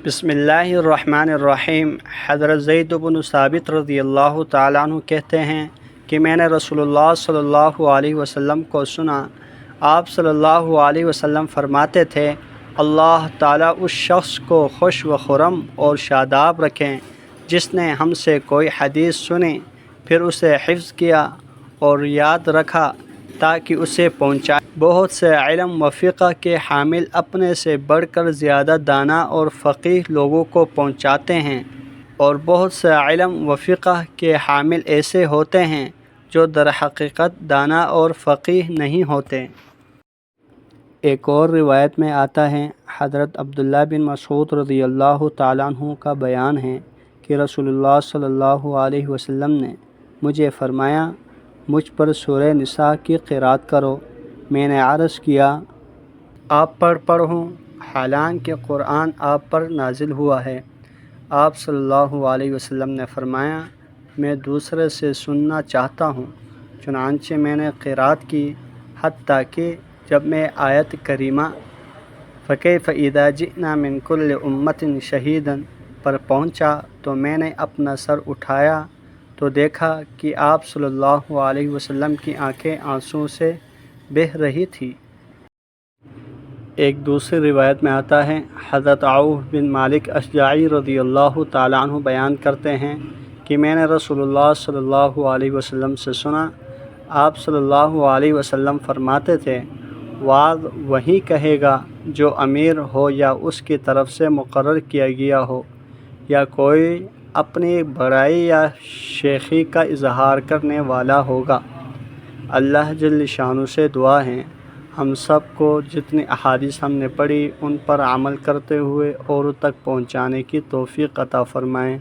بسم اللہ الرحمن الرحیم۔ حضرت زید بن ثابت رضی اللہ تعالیٰ عنہ کہتے ہیں کہ میں نے رسول اللہ صلی اللہ علیہ وسلم کو سنا۔ آپ صلی اللہ علیہ وسلم فرماتے تھے، اللہ تعالیٰ اس شخص کو خوش و خرم اور شاداب رکھیں جس نے ہم سے کوئی حدیث سنی، پھر اسے حفظ کیا اور یاد رکھا تاکہ اسے پہنچائے۔ بہت سے علم و فقہ کے حامل اپنے سے بڑھ کر زیادہ دانا اور فقیہ لوگوں کو پہنچاتے ہیں، اور بہت سے علم و فقہ کے حامل ایسے ہوتے ہیں جو در حقیقت دانا اور فقیہ نہیں ہوتے۔ ایک اور روایت میں آتا ہے، حضرت عبداللہ بن مسعود رضی اللہ تعالیٰ عنہ کا بیان ہے کہ رسول اللہ صلی اللہ علیہ وسلم نے مجھے فرمایا، مجھ پر سورہ نساء کی قرأت کرو۔ میں نے عرض کیا، آپ پر پڑھوں حالانکہ قرآن آپ پر نازل ہوا ہے؟ آپ صلی اللہ علیہ وسلم نے فرمایا، میں دوسرے سے سننا چاہتا ہوں۔ چنانچہ میں نے قرأت کی حتیٰ کہ جب میں آیت کریمہ فَكَيْفَ إِذَا جِئْنَا مِنْ كُلِّ أُمَّةٍ شَهِيدًا پر پہنچا تو میں نے اپنا سر اٹھایا تو دیکھا کہ آپ صلی اللہ علیہ وسلم کی آنکھیں آنسوں سے بہہ رہی تھی۔ ایک دوسری روایت میں آتا ہے، حضرت عوف بن مالک اشجعی رضی اللہ تعالیٰ عنہ بیان کرتے ہیں کہ میں نے رسول اللہ صلی اللہ علیہ وسلم سے سنا۔ آپ صلی اللہ علیہ وسلم فرماتے تھے، وعظ وہی کہے گا جو امیر ہو یا اس کی طرف سے مقرر کیا گیا ہو، یا کوئی اپنی بڑائی یا شیخی کا اظہار کرنے والا ہوگا۔ اللہ جل شانہ سے دعا ہے ہم سب کو جتنی احادیث ہم نے پڑھی ان پر عمل کرتے ہوئے اوروں تک پہنچانے کی توفیق عطا فرمائیں۔